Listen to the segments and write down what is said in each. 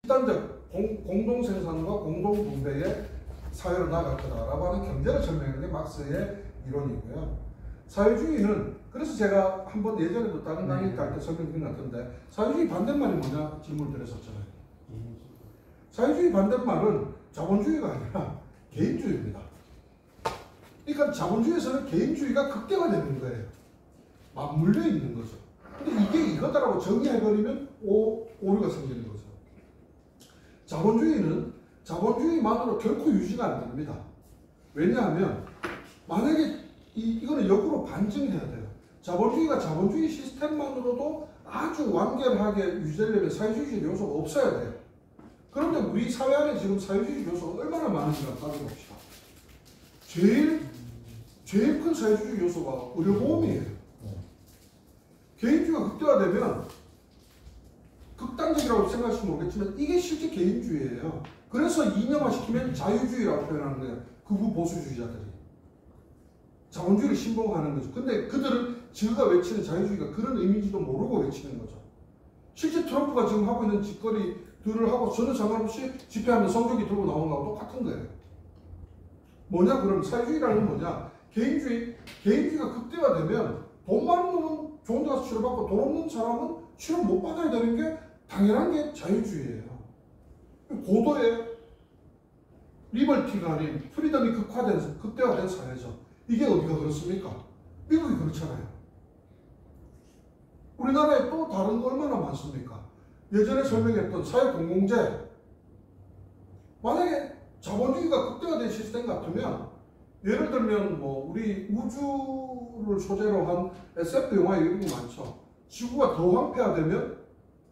집단적 공동생산과 공동분배의 사회로 나아갈 거다라고 하는 경제를 설명하는 게 막스의 이론이고요. 사회주의는 그래서 제가 한번 예전에도 다른 강의 할 때 설명드린 것 같은데 사회주의 반대말이 뭐냐 질문을 드렸었잖아요. 사회주의 반대말은 자본주의가 아니라 개인주의입니다. 그러니까 자본주의에서는 개인주의가 극대화되는 거예요. 맞물려 있는 거죠. 근데 이게 이거다라고 정의해버리면 오류가 생기는 거죠. 자본주의는 자본주의만으로 결코 유지가 안 됩니다. 왜냐하면 만약에 이거는 역으로 반증해야 돼요. 자본주의가 자본주의 시스템만으로도 아주 완결하게 유지되려면 사회주의 요소가 없어야 돼요. 그런데 우리 사회 안에 지금 사회주의 요소가 얼마나 많은지를 따져봅시다. 제일 큰 사회주의 요소가 의료보험이에요. 개인주의가 극대화되면 극단적이라고 생각하시면 모르겠지만 이게 실제 개인주의예요. 그래서 이념화시키면 자유주의라고 표현하는 거예요. 극우 보수주의자들이. 자본주의를 신봉하는 거죠. 근데 그들은 지가 외치는 자유주의가 그런 의미인지도 모르고 외치는 거죠. 실제 트럼프가 지금 하고 있는 짓거리들을 하고 전혀 상관없이 집회하면 성적이 들고 나오는 거하고 똑같은 거예요. 뭐냐 그럼 사회주의라는 건 뭐냐? 개인주의가 극대화되면 돈 많은 놈은 좋은 데 가서 치료받고 돈 없는 사람은 치료 못 받아야 되는 게 당연한 게 자유주의예요. 고도의 리버티가 아닌 프리덤이 극대화된 사회죠. 이게 어디가 그렇습니까? 미국이 그렇잖아요. 우리나라에 또 다른 거 얼마나 많습니까? 예전에 설명했던 사회공공재. 만약에 자본주의가 극대화된 시스템 같으면 예를 들면 뭐 우리 우주를 소재로 한 SF 영화 이런 거 많죠. 지구가 더 황폐화되면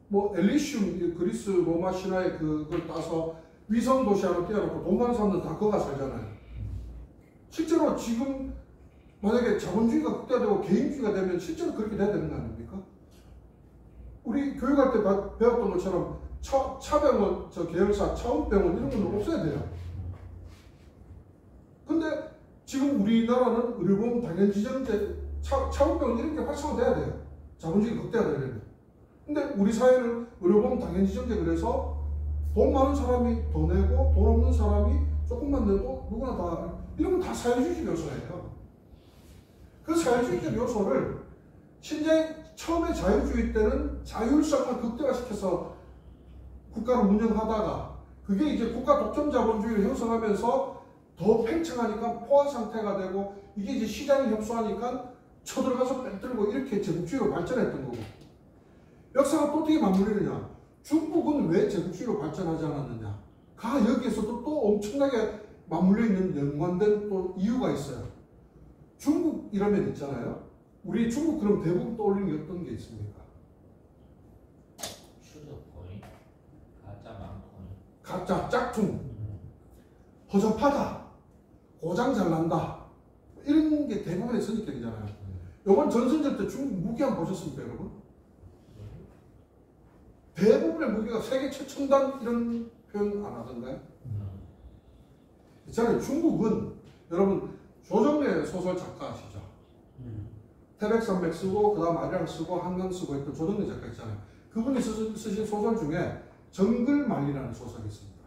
뭐 엘리시움 그리스 로마 신화의 그걸 따서 위성 도시 하나 띄워놓고 돈 많은 사람들 다 거가 살잖아요. 실제로 지금 만약에 자본주의가 극대화되고 개인주의가 되면 실제로 그렇게 돼야 되는 거 아닙니까? 우리 교육할 때 배웠던 것처럼 차병원, 계열사, 차원병원 이런 건 없어야 돼요. 근데 지금 우리나라는 의료보험 당연지정제, 차원병원 이런 게 활성화돼야 돼요. 자본주의가 극대화되려면. 근데 우리 사회는 의료보험 당연지정제 그래서 돈 많은 사람이 더 내고 돈 없는 사람이 조금만 내도 누구나 다 이런 건 다 사회주의적 요소예요. 그 사회주의적 요소를 처음에 자유주의 때는 자율성을 극대화시켜서 국가를 운영하다가 그게 이제 국가 독점 자본주의를 형성하면서 더 팽창하니까 포화 상태가 되고 이게 이제 시장이 협소하니까 쳐들어가서 빼들고 이렇게 제국주의로 발전했던 거고. 역사가 또 어떻게 맞물리느냐? 중국은 왜 제국주의로 발전하지 않았느냐? 여기에서도 또 엄청나게 맞물려 있는 연관된 또 이유가 있어요. 중국 이라면 있잖아요. 우리 중국 그럼 대부분 떠올리는 게 어떤 게 있습니까? 슈더코인, 가짜 망코인, 가짜 짝퉁, 허접하다, 고장 잘난다 이런 게 대부분의 선입견이잖아요. 이번 전선전 때 중국 무기 한번 보셨습니까 여러분? 대부분의 무기가 세계 최첨단 이런 표현 안 하던가요? 있잖아요. 중국은 여러분 조정래 소설 작가 아시죠? 태백산맥 쓰고 그 다음 아리랑 쓰고 한강 쓰고 했던 조정래 작가 있잖아요. 그분이 쓰신 소설 중에 정글만리라는 소설이 있습니다.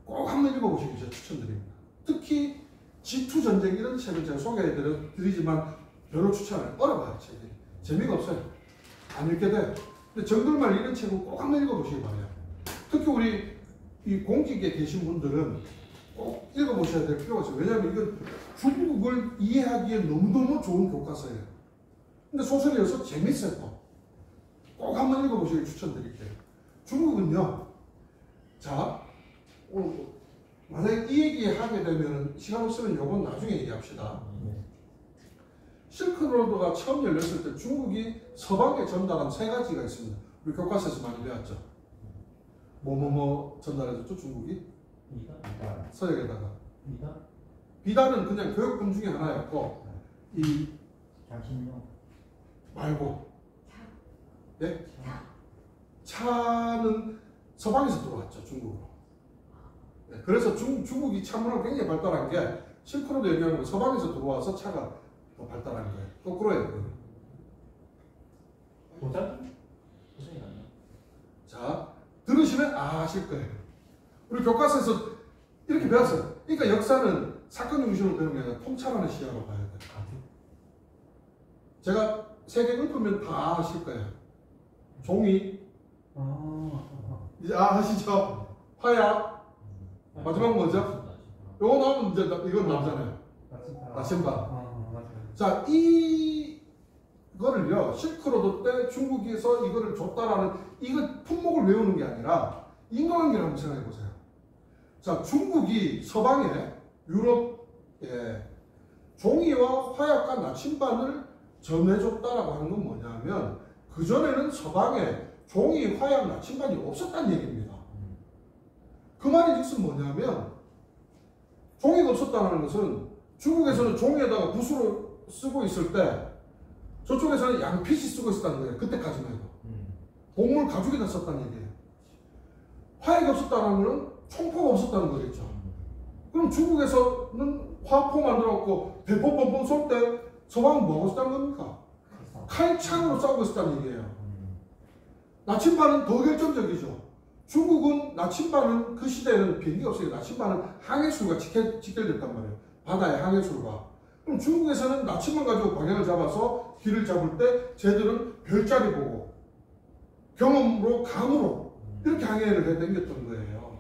꼭 한번 읽어보시기 제가 추천드립니다. 특히 G2 전쟁 이런 책을 제가 소개해드리지만 별로 추천 안 해요. 어려워요 책이. 재미가 없어요. 안 읽게 돼요. 근데 정글만리 이런 책은 꼭 한번 읽어보시기 바래요. 특히 우리 이 공직에 계신 분들은 꼭 읽어보셔야 될 필요가 있어요. 왜냐하면 이건 중국을 이해하기에 너무너무 좋은 교과서예요. 근데 소설이어서 재밌어요 또. 꼭 한번 읽어보시길 추천드릴게요. 중국은요. 자, 만약에 이 얘기 하게 되면 시간 없으면 요건 나중에 얘기합시다. 실크로드가 처음 열렸을 때 중국이 서방에 전달한 3가지가 있습니다. 우리 교과서에서 많이 배웠죠. 뭐뭐뭐 전달해줬죠 중국이? 비단. 서역에다가. 비단? 비단은 그냥 교육품 중에 하나였고 이 장신용 말고 네? 차는 서방에서 들어왔죠 중국으로. 네, 그래서 중국이 차 문화가 굉장히 발달한 게 실크로드 얘기하는 거 서방에서 들어와서 차가 더 발달한 거예요. 거꾸로 해야 돼요. 도자기? 도자기 아니야? 자, 들으신 아실 거예요. 우리 교과서에서 이렇게 배웠어요. 그러니까 역사는 사건 중심으로 배우는 게 아니라 통찰하는 시야로 봐야 돼요. 제가 세계 읊으면 다 아실 거예요. 종이, 이제 아시죠? 화약, 마지막 뭐죠? 요거 나오면 이제 이건 나오잖아요. 나침반. 자, 이거를요, 실크로드 때 중국에서 이거를 줬다라는, 이거 품목을 외우는 게 아니라 인과관계를 한번 생각해 보세요. 자, 중국이 서방에, 유럽에 종이와 화약과 나침반을 전해줬다라고 하는 건 뭐냐면, 그전에는 서방에 종이, 화약, 나침반이 없었다는 얘기입니다. 그 말이 즉슨 뭐냐면, 종이가 없었다는 것은 중국에서는 종이에다가 붓으로 쓰고 있을 때 저쪽에서는 양피지 쓰고 있었다는 거예요. 그때까지만 해도. 동물 가죽에다 썼다는 얘기예요. 화약이 없었다는 것은 총포가 없었다는 거겠죠. 그럼 중국에서는 화포 만들어갖고 대포 뻔뻔 쏠 때 서방은 뭐하고 썼다는 겁니까? 칼창으로 싸우고 있었다는 얘기예요. 나침반은 더 결정적이죠. 중국은 나침반은 그 시대에는 비행기가 없으니까 나침반은 항해술과 직결됐단 말이에요. 바다의 항해술과. 그럼 중국에서는 나침반 가지고 방향을 잡아서 길을 잡을 때 쟤들은 별자리 보고 경험으로 감으로 이렇게 항해를 해 댕겼던 거예요.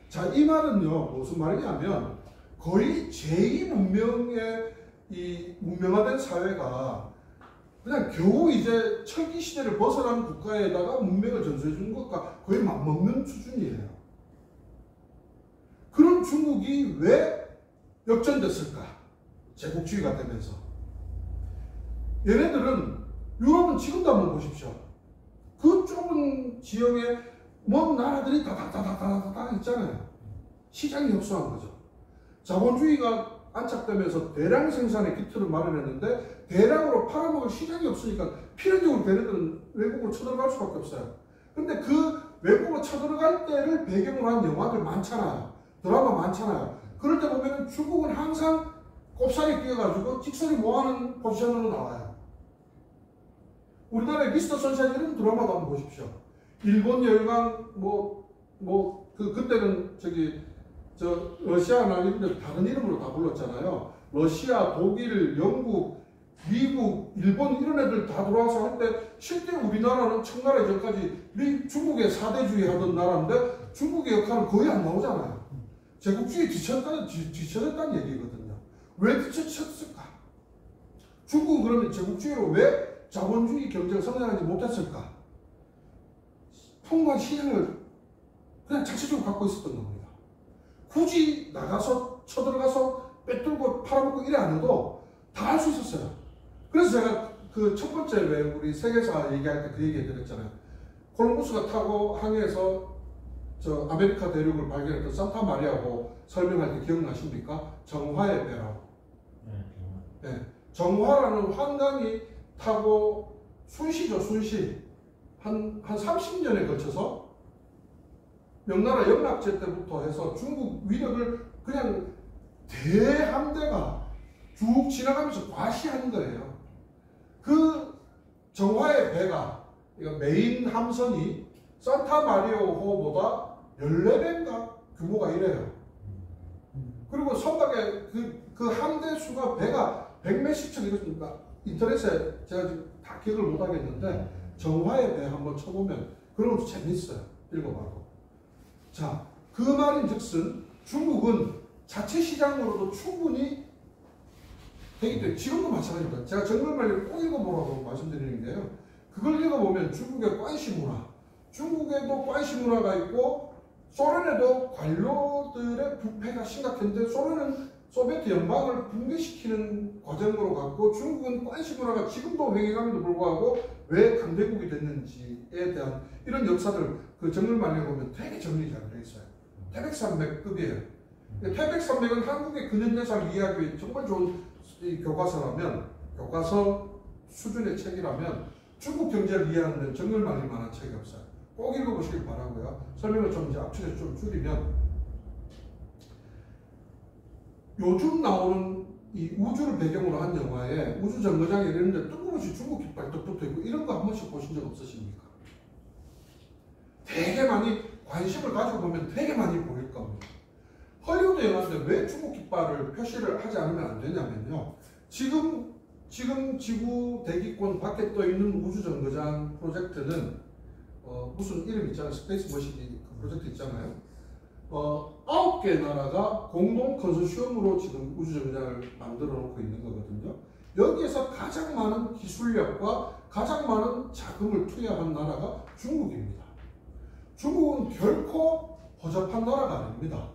자, 이 말은요 무슨 말이냐면 거의 제2문명의 이 문명화된 사회가 그냥 겨우 이제 철기 시대를 벗어난 국가에다가 문명을 전수해 주는 것과 거의 맞먹는 수준이에요. 그런 중국이 왜 역전됐을까? 제국주의가 되면서. 얘네들은 유럽은 지금도 한번 보십시오. 그 좁은 지역에 먼 나라들이 다다다다다다 있잖아요. 시장이 협소한 거죠. 자본주의가 안착되면서 대량 생산의 기틀을 마련했는데 대량으로 팔아먹을 시장이 없으니까 필연적으로 걔네들은 외국으로 쳐들어갈 수밖에 없어요. 근데 그 외국으로 쳐들어갈 때를 배경으로 한 영화들 많잖아요. 드라마 많잖아요. 그럴 때 보면 중국은 항상 꼽살이 끼어가지고 찍소리 뭐하는 포지션으로 나와요. 우리나라의 미스터 선샤인 이런 드라마도 한번 보십시오. 일본 열강 그때는 러시아나 이런 데 다른 이름으로 다 불렀잖아요. 러시아, 독일, 영국, 미국, 일본 이런 애들 다 들어와서 할 때 실제 우리나라는 청나라 전까지 중국의 사대주의 하던 나라인데 중국의 역할은 거의 안 나오잖아요. 제국주의 뒤처졌다는 얘기거든요. 왜 뒤처졌을까? 중국은 그러면 제국주의로 왜 자본주의 경제가 성장하지 못했을까? 통관 시장을 그냥 자체적으로 갖고 있었던 겁니다. 굳이 나가서 쳐들어가서 빼뚫고 팔아먹고 이래 안 해도 다 할 수 있었어요. 그래서 제가 그 첫 번째 왜 우리 세계사 얘기할 때 그 얘기 해드렸잖아요. 콜럼버스가 타고 항해해서 저 아메리카 대륙을 발견했던 산타 마리아고 설명할 때 기억나십니까? 정화의 배라고. 네. 정화라는 환강이 타고 순시죠, 순시. 한 30년에 걸쳐서 명나라 영락제 때부터 해서 중국 위력을 그냥 대함대가 쭉 지나가면서 과시하는 거예요. 그 정화의 배가, 메인 함선이 산타 마리아호보다 14배인가 규모가 이래요. 그리고 선박에 그 함대 수가 배가 100몇십 척 이렇습니다. 인터넷에 제가 지금 다 기억을 못 하겠는데 정화의 배 한번 쳐보면 그런 것도 재밌어요. 읽어봐도. 자, 그 말인 즉슨 중국은 자체 시장으로도 충분히 되기 때문에 지금도 마찬가지입니다. 제가 정글만리를 꼭 읽어보라고 말씀드리는 게요. 그걸 읽어보면 중국의 관시 문화, 중국에도 관시 문화가 있고 소련에도 관료들의 부패가 심각했는데 소련은 소비에트 연방을 붕괴시키는 과정으로 갔고 중국은 관시 문화가 지금도 횡행함에도 불구하고 왜 강대국이 됐는지에 대한 이런 역사들 그 정글만리에 보면 되게 정리 잘 되어 있어요. 태백산맥급이에요. 태백산맥은 한국의 근현대사를 이해하기 위해 정말 좋은 교과서라면, 교과서 수준의 책이라면 중국 경제를 이해하는 데는 정글만리 만한 책이 없어요. 꼭 읽어보시길 바라고요. 설명을 좀 이제 압축해서 좀 줄이면 요즘 나오는 이 우주를 배경으로 한 영화에 우주 정거장에 이랬는데 뜬금없이 중국 깃발 떡 붙어있고 이런 거 한 번씩 보신 적 없으십니까? 되게 많이 관심을 가지고 보면 되게 많이 보일 겁니다. 헐리우드 영화인데 왜 중국 깃발을 표시를 하지 않으면 안 되냐면요. 지금 지구 대기권 밖에 떠 있는 우주 정거장 프로젝트는 무슨 이름 있잖아요. 스페이스 머시기 그 프로젝트 있잖아요. 9개 나라가 공동 컨소시엄으로 지금 우주 정거장을 만들어 놓고 있는 거거든요. 여기에서 가장 많은 기술력과 가장 많은 자금을 투여한 나라가 중국입니다. 중국은 결코 허접한 나라가 아닙니다.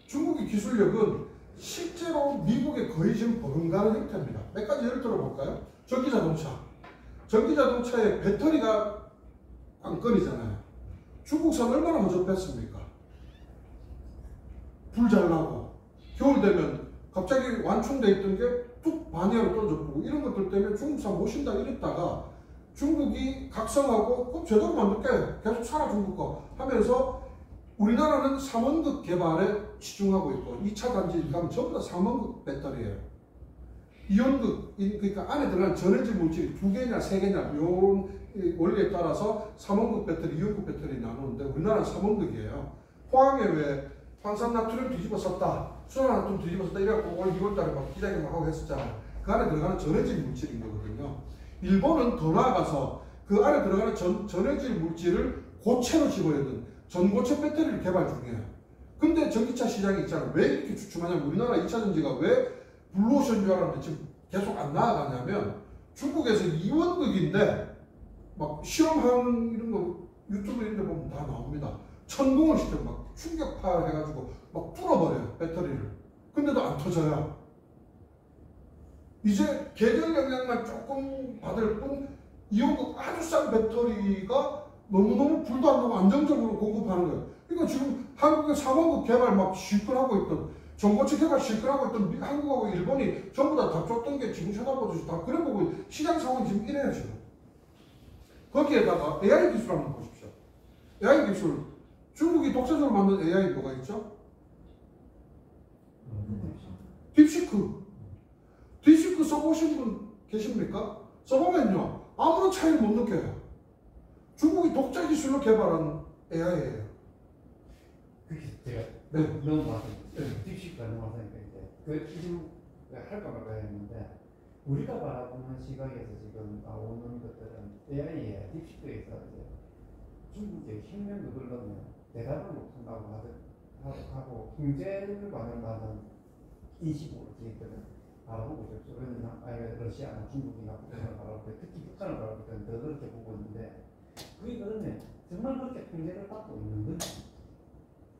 중국의 기술력은 실제로 미국에 거의 지금 버금가는 형태입니다. 몇 가지 예를 들어볼까요? 전기자동차. 전기자동차의 배터리가 관건이잖아요. 중국산 얼마나 허접했습니까? 불 잘 나고 겨울 되면 갑자기 완충돼 있던 게 뚝 반이하로 떨어져버리고 이런 것들 때문에 중국산 못 신다 이랬다가 중국이 각성하고 그럼 제대로 만들게 계속 살아 중국 거 하면서 우리나라는 3원극 개발에 집중하고 있고 2차 단지 가면 전부 다 3원극 배터리예요. 이온극, 그러니까 안에 들어간 전해질 물질이 2개냐 3개냐 이런 원리에 따라서 3원극 배터리, 2원극 배터리 나누는데 우리나라는 3원극이에요. 포항에 왜 황산나트륨 뒤집어 썼다, 수산나트륨 뒤집어 썼다 이래갖고 올 2월달에 막 기자회견 막 하고 했었잖아요. 그 안에 들어가는 전해질 물질인 거거든요. 일본은 더 나아가서 그 안에 들어가는 전해질 물질을 고체로 집어넣는 전고체 배터리를 개발 중이에요. 근데 전기차 시장이 있잖아요. 왜 이렇게 주춤하냐면 우리나라 2차 전지가 왜 블루오션인 줄 알았는데 지금 계속 안 나아가냐면 중국에서 이원극인데 막 실험하는 이런 거 유튜브 이런 데 보면 다 나옵니다. 천공을 시켜 막 충격파 해가지고 막 뚫어버려요. 배터리를. 근데도 안 터져요. 이제 계절 영향만 조금 받을 뿐 이온극 아주 싼 배터리가 너무너무 불도 안 나고 안정적으로 공급하는 거예요. 그러니까 지금 한국의 3원극 개발 막 실컷하고 있던 전고체 개발 실컷하고 있던 한국하고 일본이 전부 다 줬던 게 지금 쳐다보듯이 다 그래 보고 시장 상황이 지금 이래요 지금. 거기에다가 AI 기술 한번 보십시오. AI 기술 중국이 독자적으로 만든 AI 뭐가 있죠? 딥시크. 딥시크 써보신 분 계십니까? 써보면요 아무런 차이를 못 느껴요. 중국이 독자 기술로 개발한 AI예요. 그게 제가 네. 너무 맞습니다. 딥시크가 너무 맞으니까 이제 그 지금 할까 말까 했는데 우리가 바라보는 시각에서 지금 나오는 것들은 AI에 딥시크에서 이제 중국의 혁명 누르면 대답을 못한다고 하고 경제를 받는다는 인식으로 저희들은 바라보고 있죠. 아니면 러시아나 중국이나 북한을 바라보고 특히 북한을 바라볼 때는 더 그렇게 보고 있는데 그게 그러면 정말 그렇게 통제를 받고 있는 건지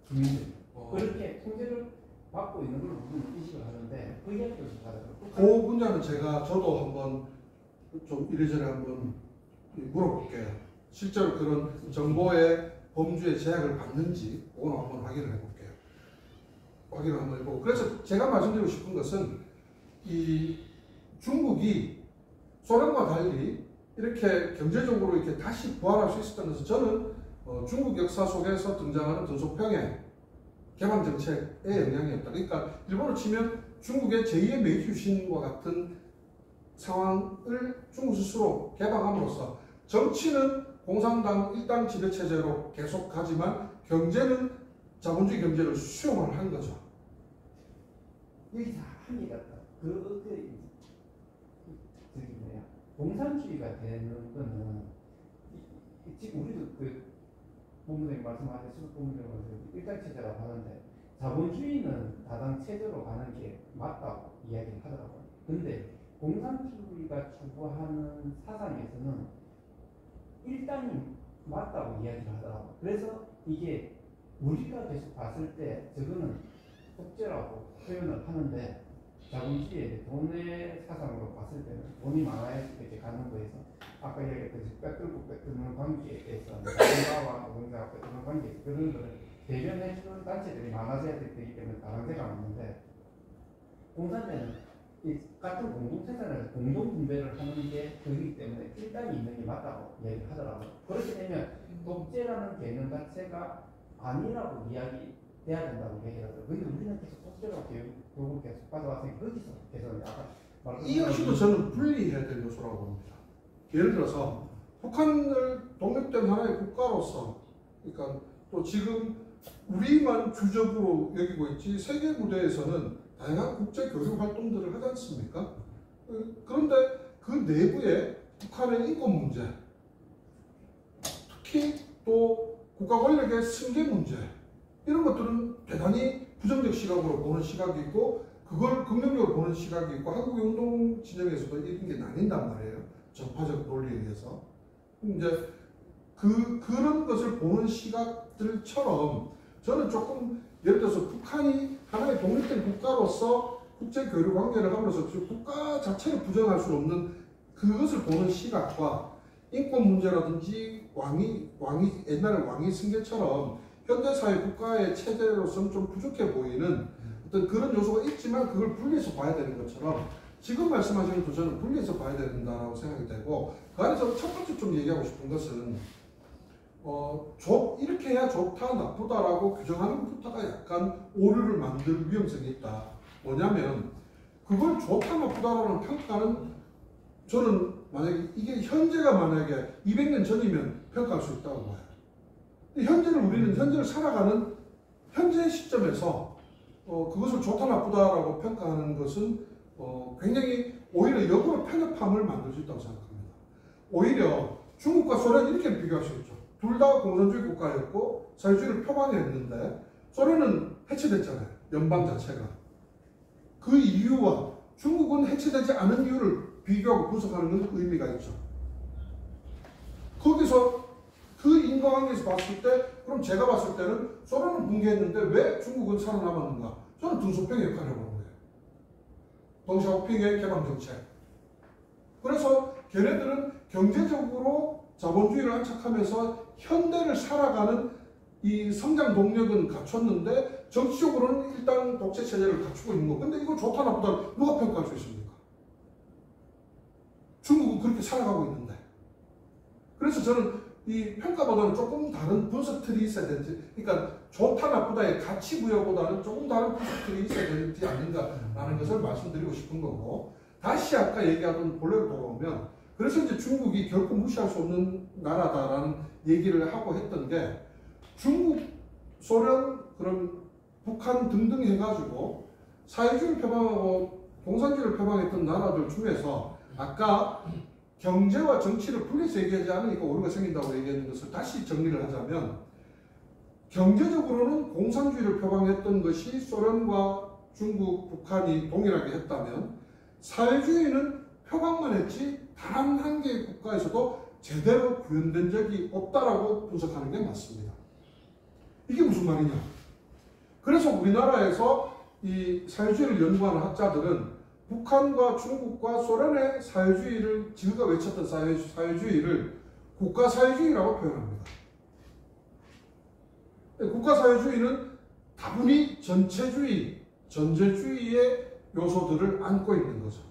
주민들 그렇게 통제를 받고 있는 걸로 우리는 인식을 하는데 그 이야기를 좀 받아요. 그 분야는 저도 한번 좀 이래저래 한번 물어볼게요. 실제로 그런 정보의 범주의 제약을 받는지 그거는 한번 확인을 해볼게요. 확인을 한번 해보고 그래서 제가 말씀드리고 싶은 것은 이 중국이 소련과 달리 이렇게 경제적으로 이렇게 다시 부활할 수 있었던 것은 저는 중국 역사 속에서 등장하는 등소평의 개방 정책의 영향이었다. 그러니까 일본으로 치면 중국의 제2의 메이큐신과 같은 상황을 중국 스스로 개방함으로써 정치는 공산당 일당 지배 체제로 계속 가지만 경제는 자본주의 경제를 수용을 한 거죠. 여기서 한계가 저기 뭐야 공산주의가 되는 거는 지금 우리도 본부장님 말씀하신 수석 본부장님 일당 체제라고 하는데 자본주의는 다당 체제로 가는 게 맞다고 이야기를 하더라고요. 근데 공산주의가 추구하는 사상에서는 일당이 맞다고 이야기를 하더라고요. 그래서 이게 우리가 계속 봤을 때 저거는 독재라고 표현을 하는데 자본주의의 돈의 사상으로 봤을 때는 돈이 많아야 이렇게 가는 거에서 아까 이야기했듯이 뺏들는 관계에서 노동자와 노동자가 뺏들는 관계 그런 거를 대변해주는 단체들이 많아져야 되기 때문에 다당제가 맞는데 공산제는 이 같은 공동생산을 공동분배를 하는 게 그렇기 때문에 일당이 있는 게 맞다고 이야기를 하더라고요. 그렇게 되면 독재라는 개념 자체가 아니라고 이야기돼야 된다고 얘기하더라고요. 근데 우리는 계속 독재라고 교육을 계속 받아왔으니까 거기서 계속 아까 이 역시도 저는 분리해야 될 요소라고 봅니다. 예를 들어서 북한을 독립된 하나의 국가로서 그러니까 또 지금 우리만 주적으로 여기고 있지 세계 무대에서는 다양한 국제 교류 활동들을 하지 않습니까? 그런데 그 내부에 북한의 인권 문제, 특히 또 국가 권력의 승계 문제, 이런 것들은 대단히 부정적 시각으로 보는 시각이 있고, 그걸 긍정적으로 보는 시각이 있고, 한국의 운동 진영에서도 이런 게 나뉜단 말이에요. 정파적 논리에 의해서. 이제 그런 것을 보는 시각들처럼 저는 조금 예를 들어서 북한이 하나의 독립된 국가로서 국제 교류 관계를 함으로써 국가 자체를 부정할 수 없는 그것을 보는 시각과 인권 문제라든지 옛날에 왕위 승계처럼 현대사회 국가의 체제로서는 좀 부족해 보이는 어떤 그런 요소가 있지만 그걸 분리해서 봐야 되는 것처럼 지금 말씀하신 것도 저는 분리해서 봐야 된다고 생각이 되고, 그 안에서 첫 번째 좀 얘기하고 싶은 것은 이렇게 해야 좋다 나쁘다라고 규정하는 것부터가 약간 오류를 만들 위험성이 있다. 뭐냐면 그걸 좋다 나쁘다라는 평가는 저는 만약에 이게 현재가 만약에 200년 전이면 평가할 수 있다고 봐요. 우리는 현재를 살아가는 현재 시점에서 그것을 좋다 나쁘다라고 평가하는 것은 굉장히 오히려 역으로 편협함을 만들 수 있다고 생각합니다. 오히려 중국과 소련 이렇게 비교할 수 있죠. 둘 다 공산주의 국가였고 사회주의를 표방했는데 소련은 해체됐잖아요. 연방 자체가. 그 이유와 중국은 해체되지 않은 이유를 비교하고 분석하는 건 의미가 있죠. 거기서 그 인과관계에서 봤을 때, 그럼 제가 봤을 때는 소련은 붕괴했는데 왜 중국은 살아남았는가? 저는 등소평의 역할을 해보는 거예요. 덩샤오핑의 개방정책. 그래서 걔네들은 경제적으로 자본주의를 안착하면서 현대를 살아가는 이 성장 동력은 갖췄는데 정치적으로는 일단 독재 체제를 갖추고 있는 거. 근데 이거 좋다 나쁘다 누가 평가할 수 있습니까? 중국은 그렇게 살아가고 있는데. 그래서 저는 이 평가보다는 조금 다른 분석 틀이 있어야 되지. 그러니까 좋다 나쁘다의 가치 부여보다는 조금 다른 분석 틀이 있어야 되지 않는가라는 것을 말씀드리고 싶은 거고, 다시 아까 얘기하던 본래로 돌아오면, 그래서 이제 중국이 결코 무시할 수 없는 나라다라는 얘기를 하고 했던 게, 중국, 소련, 그럼 북한 등등 해가지고 사회주의를 표방하고 공산주의를 표방했던 나라들 중에서 아까 경제와 정치를 분리해서 얘기하지 않으니까 오류가 생긴다고 얘기하는 것을 다시 정리를 하자면, 경제적으로는 공산주의를 표방했던 것이 소련과 중국, 북한이 동일하게 했다면, 사회주의는 표방만 했지 단 한 개의 국가에서도 제대로 구현된 적이 없다라고 분석하는 게 맞습니다. 이게 무슨 말이냐? 그래서 우리나라에서 이 사회주의를 연구하는 학자들은 북한과 중국과 소련의 사회주의를, 지금까 외쳤던 사회주의를 국가사회주의라고 표현합니다. 국가사회주의는 다분히 전체주의, 전제주의의 요소들을 안고 있는 거죠.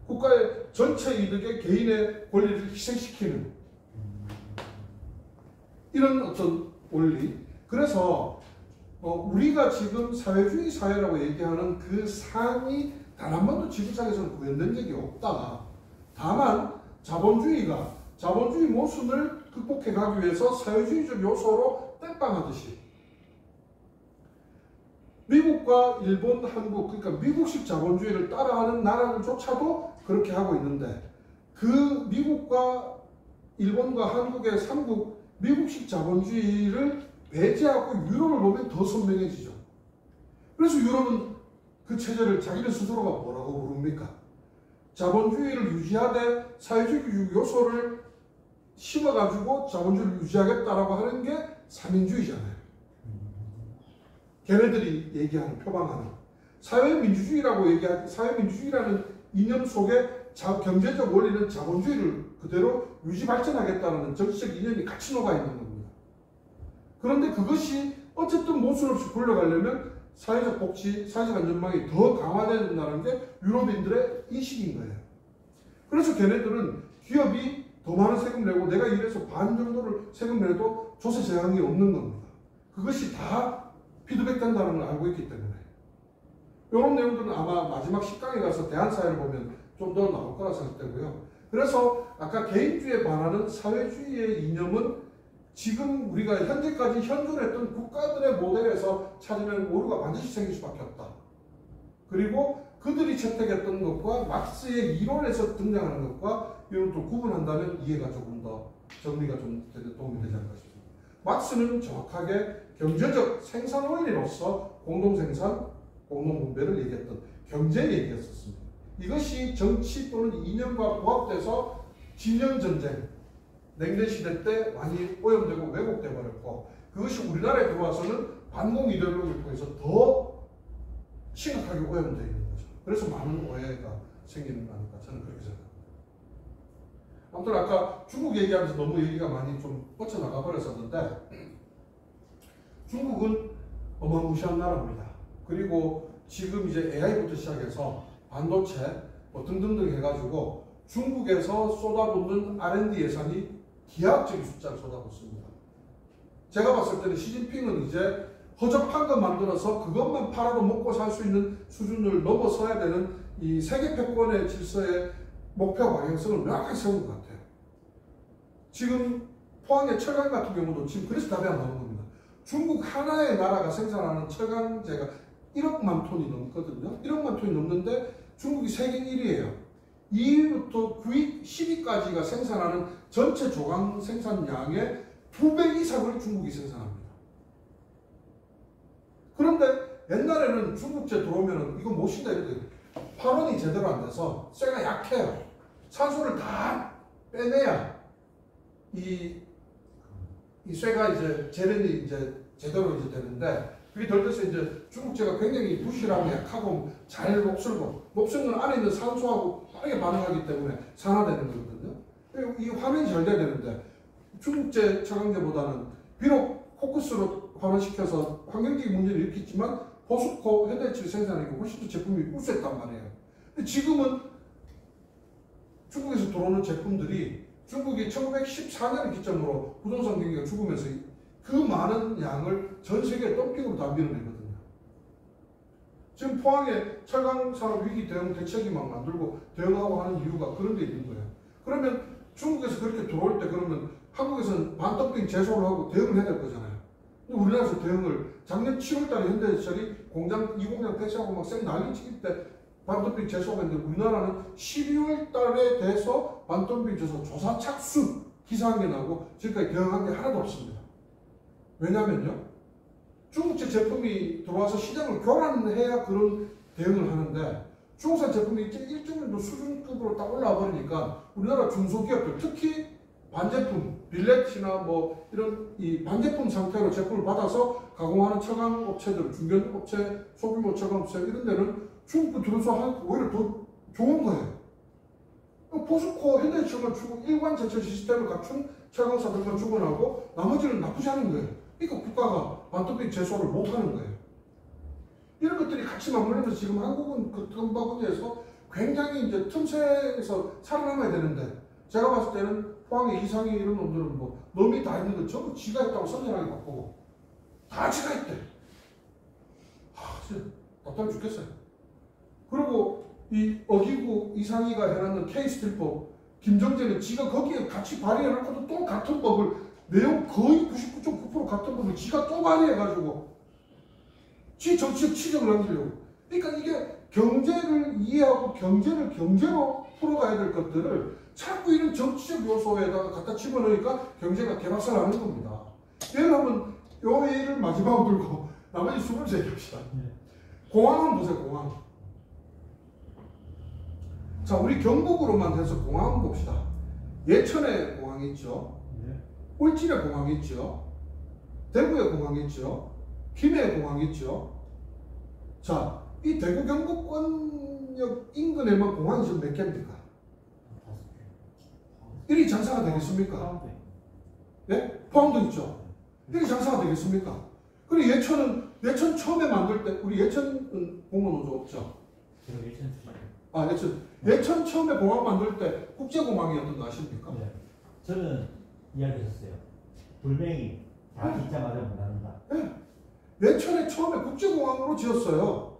국가의 전체 이득에 개인의 권리를 희생시키는 이런 어떤 원리. 그래서 우리가 지금 사회주의 사회라고 얘기하는 그 상이 단 한 번도 지구상에서는 구현된 적이 없다. 다만 자본주의 모순을 극복해 가기 위해서 사회주의적 요소로 땜빵하듯이 미국과 일본, 한국, 그러니까 미국식 자본주의를 따라하는 나라들조차도 그렇게 하고 있는데, 그 미국과 일본과 한국의 삼국 미국식 자본주의를 배제하고 유럽을 보면 더 선명해지죠. 그래서 유럽은 그 체제를 자기네 스스로가 뭐라고 부릅니까? 자본주의를 유지하되 사회주의 요소를 심어가지고 자본주의를 유지하겠다라고 하는 게 삼인주의잖아요. 걔네들이 얘기하는, 표방하는 사회민주주의라고 얘기하는, 사회민주주의라는 이념 속에 경제적 원리는 자본주의를 그대로 유지 발전하겠다는 정치적 이념이 같이 녹아 있는 겁니다. 그런데 그것이 어쨌든 모순 없이 굴러가려면 사회적 복지, 사회적 안전망이 더 강화되어야 된다는 게 유럽인들의 인식인 거예요. 그래서 걔네들은 기업이 더 많은 세금 내고 내가 이래서 반 정도를 세금 내도 조세 제한이 없는 겁니다. 그것이 다 피드백된다는 걸 알고 있기 때문에. 이런 내용들은 아마 마지막 10강에 가서 대한사회를 보면 좀 더 나올 거라 생각되고요. 그래서 아까 개인주의에 반하는 사회주의의 이념은 지금 우리가 현재까지 현존했던 국가들의 모델에서 찾으면 오류가 반드시 생길 수밖에 없다. 그리고 그들이 채택했던 것과 막스의 이론에서 등장하는 것과 이런 또 구분한다면 이해가 조금 더 정리가 좀 도움이 되지 않을까 싶습니다. 막스는 정확하게 경제적 생산 원리로서 공동생산, 공동분배를 얘기했던 경제 얘기였었습니다. 이것이 정치 또는 이념과 부합돼서 진영전쟁, 냉전시대 때 많이 오염되고 왜곡되어 버렸고 그것이 우리나라에 들어와서는 반공 이데올로기를 통해서 더 심각하게 오염되어 있는 거죠. 그래서 많은 오해가 생기는 거 아닐까 저는 그렇게 생각합니다. 아무튼 아까 중국 얘기하면서 너무 얘기가 많이 좀 뻗쳐나가 버렸었는데 중국은 어마무시한 나라입니다. 그리고 지금 이제 AI부터 시작해서 반도체 뭐 등등등 해가지고 중국에서 쏟아붓는 R&D 예산이 기하학적인 숫자를 쏟아붓습니다. 제가 봤을 때는 시진핑은 이제 허접한 거 만들어서 그것만 팔아도 먹고 살 수 있는 수준을 넘어서야 되는 이 세계 패권의 질서의 목표 방향성을 명확하게 세운 것 같아요. 지금 포항의 철강 같은 경우도 지금 그래서 답이 안 나오는 겁니다. 중국 하나의 나라가 생산하는 철강제가 1억만 톤이 넘거든요. 1억만 톤이 넘는데 중국이 세계 1위예요. 2위부터 9위, 10위까지가 생산하는 전체 조강 생산량의 2배 이상을 중국이 생산합니다. 그런데 옛날에는 중국제 들어오면은 이거 못 신다 이랬더니 발원이 제대로 안 돼서 쇠가 약해요. 산소를 다 빼내야 이 쇠가 이제 재련이 이제 제대로 이제 되는데 그게 덜 돼서 이제 중국제가 굉장히 부실하고 약하고 잘 녹슬고 녹슬는 안에 있는 산소하고 빠르게 반응하기 때문에 산화되는 거거든요. 이 화면이 잘 돼야 되는데 중국제 철강제보다는 비록 코크스로 환원시켜서 환경적인 문제를 일으켰지만 포스코 현대해치를 생산하는 게 훨씬 더 제품이 우수했단 말이에요. 근데 지금은 중국에서 들어오는 제품들이 중국이 1914년을 기점으로 부동산 경기가 죽으면서 그 많은 양을 전 세계에 덤핑으로 다 밀어내거든요. 지금 포항에 철강산업 위기 대응 대책이 막 만들고 대응하고 하는 이유가 그런 데 있는 거예요. 그러면 중국에서 그렇게 들어올 때 그러면 한국에서는 반덤핑 제소를 하고 대응을 해야 될 거잖아요. 근데 우리나라에서 대응을 작년 7월달에 현대제철이 공장 2공장 폐쇄하고 막 쌩 난리 치기 때 반덤핑 제소가 있는데 우리나라는 12월달에 돼서 반덤핑 제소 조사 착수 기사한 게 나고 지금까지 대응한 게 하나도 없습니다. 왜냐면요, 중국제 제품이 들어와서 시장을 교란해야 그런 대응을 하는데 중국산 제품이 일정 정도 수준급으로 딱 올라와 버리니까 우리나라 중소기업들 특히 반제품, 빌렛이나 뭐 이런 이 반제품 상태로 제품을 받아서 가공하는 철강 업체들, 중견 업체, 소규모 철강 업체 이런 데는 중국 들어서 오히려 더 좋은 거예요. 포스코, 현대철만 주고 일관 제철 시스템을 갖춘 철강사들만 주고나고 나머지는 나쁘지 않은 거예요. 그러니까 국가가 반도핑 제소를 못하는 거예요. 이런 것들이 같이 맞물리면서 지금 한국은 그 틈바구니에서 굉장히 이제 틈새에서 살아남아야 되는데 제가 봤을 때는 포항의 이상희 이런 놈들은 뭐 놈이 다 있는 거 전부 지가 있다고 선전하게 바꾸고 다 지가 있대. 진짜 답답해 죽겠어요. 그리고 이 어기구 이상희가 해놨는 K스틸법 김정재는 지가 거기에 같이 발의해놓고도 또 같은 법을 내용 거의 99.9% 같은 법을 지가 또 발의해가지고 지 정치적 치적을 남기려고. 그러니까 이게 경제를 이해하고 경제를 경제로 풀어가야 될 것들을 자꾸 이런 정치적 요소에다가 갖다 집어넣으니까 경제가 개박살나는 겁니다. 예를 하면 요 예를 마지막으로 들고 나머지 23개 합시다. 공항 한번 보세요. 공항. 자, 우리 경북으로만 해서 공항 한번 봅시다. 예천에 공항이 있죠. 울진에 공항이 있죠. 대구에 공항이 있죠. 김해에 공항이 있죠. 자, 이 대구 경북권역 인근에만 공항이 지금 몇 개입니까? 이리 장사가 되겠습니까? 네? 포항도 있죠. 이리 장사가 되겠습니까? 그리고 예천 처음에 만들 때 우리 예천 공무원도 없죠. 예천 처음에 공항 만들 때 국제공항이었던 거 아십니까? 네. 저는 이야기했었어요. 돌멩이 다 짓자마자 못한다. 네. 예천에 처음에 국제공항으로 지었어요.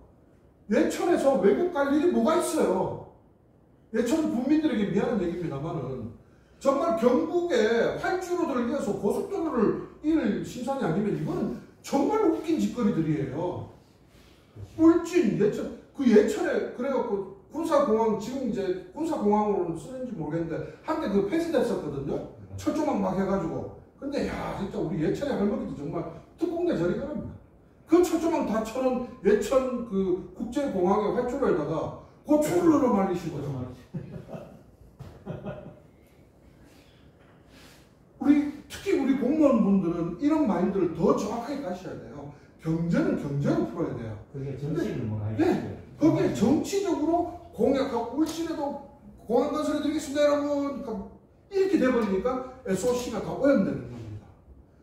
예천에서 외국 갈 일이 뭐가 있어요? 예천 국민들에게 미안한 얘기입니다만은 정말 경북에 활주로들을 이어서 고속도로를 일 심산이 아니면 이거는 정말 웃긴 짓거리들이에요. 울진, 예천, 그 예천에 그래갖고 군사공항 지금 이제 군사공항으로 쓰는지 모르겠는데 한때 그 폐쇄됐었거든요. 철조망 막 해가지고. 근데 야 진짜 우리 예천의 할머니도 정말 특공대 저리 가랍니다. 그 철조망 다 쳐놓은 예천 그 국제공항의 활주로에다가 고추를 넣어 말리신 거죠. 특히 우리 공무원분들은 이런 마인드를 더 정확하게 가셔야 돼요. 경제는 경제로 풀어야 돼요. 그게 정치를 뭐 하는 네, 거기에 정치적으로 공약하고 울진에도 공항 건설해드리겠습니다 여러분. 그러니까 이렇게 돼버리니까 SOC가 더 오염되는 겁니다.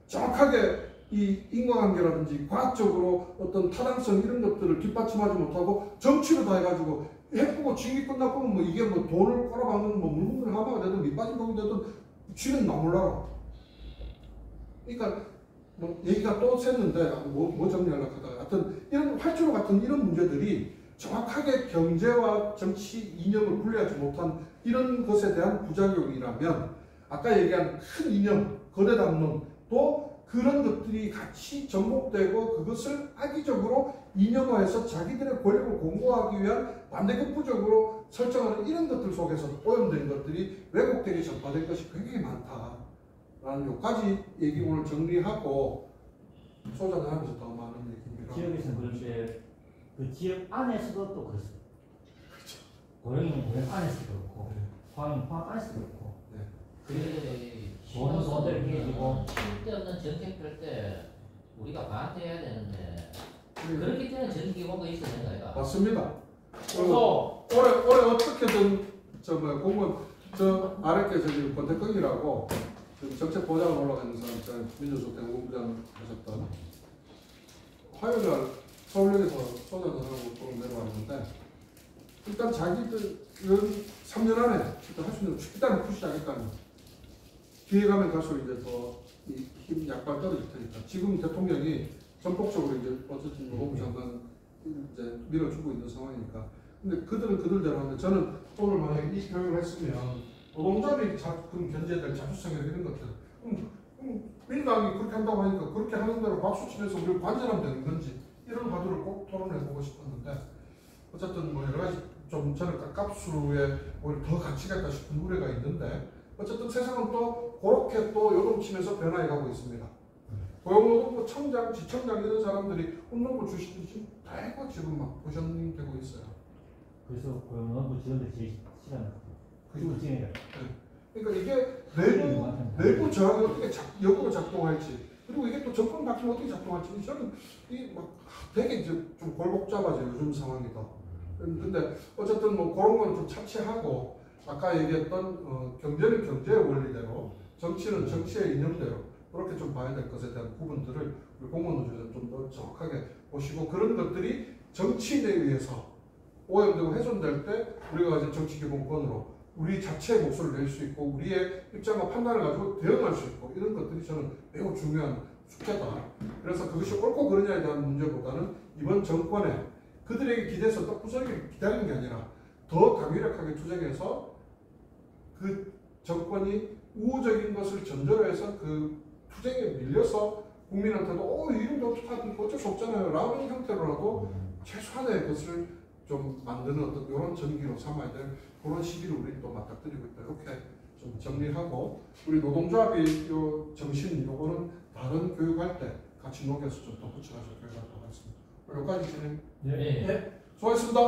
정확하게 이 인과관계라든지 과학적으로 어떤 타당성 이런 것들을 뒷받침하지 못하고 정치로 다 해가지고 해보고 징계 끝나고 뭐 이게 뭐 돈을 꼬라박는 뭐 물건을 하마가 되든 밑빠진 독이 되든 쥐는 나몰라라. 그러니까 뭐 얘기가 또 샜는데 뭐 정리하려고 하다가 하여튼 이런 활주로 같은 이런 문제들이 정확하게 경제와 정치 이념을 분리하지 못한 이런 것에 대한 부작용이라면 아까 얘기한 큰 이념, 거대 담론 또 그런 것들이 같이 접목되고 그것을 악의적으로 이념화해서 자기들의 권력을 공고하기 위한 반대급부적으로 설정하는 이런 것들 속에서 오염된 것들이 왜곡되게 전파된 것이 굉장히 많다라는 요까지 얘기 오늘 정리하고 소장을 하면서 더 많은 얘기입니다. 지역에서는 그런데 그 지역 안에서도 또 그렇습니다. 그렇죠. 고령이면 고령 안에서도 그렇고 포항이면 포항 안에서도 그렇고 좋은 돈을 해주고 쓸데없는 정책들 때 우리가 반대해야 되는데 그렇기 때문에 전기공가 있어야 되는 거야. 맞습니다. 그래서 올해 어떻게든 공무원 저 아랫게 저기 권태경이라고 정책 보장을 올라가 있는 사람, 저 민주소대 본부장 하셨던 화요일날 서울역에서 소장을 하고 또 내려왔는데 일단 자기들은 3년 안에 할 수 있는 일단 푸시하겠다는 기회가면 갈수록 이제 더 힘 약발 떨어질 테니까 지금 대통령이 전폭적으로 이제 어쨌든 법무부 장관 이제 밀어주고 있는 상황이니까 근데 그들은 그들대로 하는데 저는 오늘 만약에 이 교육을 했으면 노동자들이 그럼 견제될 자주성이나 이런 것들 민주당이 그렇게 한다고 하니까 그렇게 하는 대로 박수 치면서 우리를 관절하면 되는 건지 이런 화두를 꼭 토론해보고 싶었는데 어쨌든 뭐 여러 가지 좀 저는 값수에 오히려 더 가치가 있다 싶은 우려가 있는데 어쨌든 세상은 또 그렇게 또 요동치면서 변화해가고 있습니다. 고용노동부 청장, 지청장 이런 사람들이 운동부 출신들이 지금 대거 지금 막 보전되고 있어요. 그래서 고용노동부 직원들 제일 싫어하는 그 직원이다. 그러니까 이게 내부 저항이 어떻게 역으로 작동할지 그리고 이게 또 정권 바뀌면 어떻게 작동할지 저는 이 막 되게 이제 좀 골복잡하죠 요즘 상황이 더. 근데 어쨌든 뭐 그런 건 좀 차치하고 아까 얘기했던 경제는 경제의 원리대로 정치는 정치의 이념대로 그렇게 좀 봐야 될 것에 대한 부분들을 우리 공무원노조에서 좀 더 정확하게 보시고 그런 것들이 정치인에 의해서 오염되고 훼손될 때 우리가 가진 정치기본권으로 우리 자체의 목소리를 낼 수 있고 우리의 입장과 판단을 가지고 대응할 수 있고 이런 것들이 저는 매우 중요한 숙제다. 그래서 그것이 옳고 그르냐에 대한 문제보다는 이번 정권에 그들에게 기대서 또 구설기를 기다리는 게 아니라 더 강력하게 투쟁해서 그 정권이 우호적인 것을 전제로 해서 그 투쟁에 밀려서 국민한테도 이런데 어떡하든 어쩔 수 없잖아요 라는 형태로라도 최소한의 것을 좀 만드는 어떤 이런 전기로 삼아야 될 그런 시기를 우리 또 맞닥뜨리고 있다. 이렇게 좀 정리하고 우리 노동조합이 요 정신 요거는 다른 교육할 때 같이 녹여서 좀 덧붙여가지고 교육하도록 하겠습니다. 여기까지 진행. 네. 수고하셨습니다.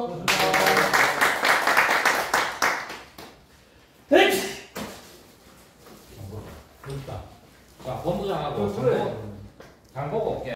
그러니까 자 본부장하고 그래. 장 보고 올게.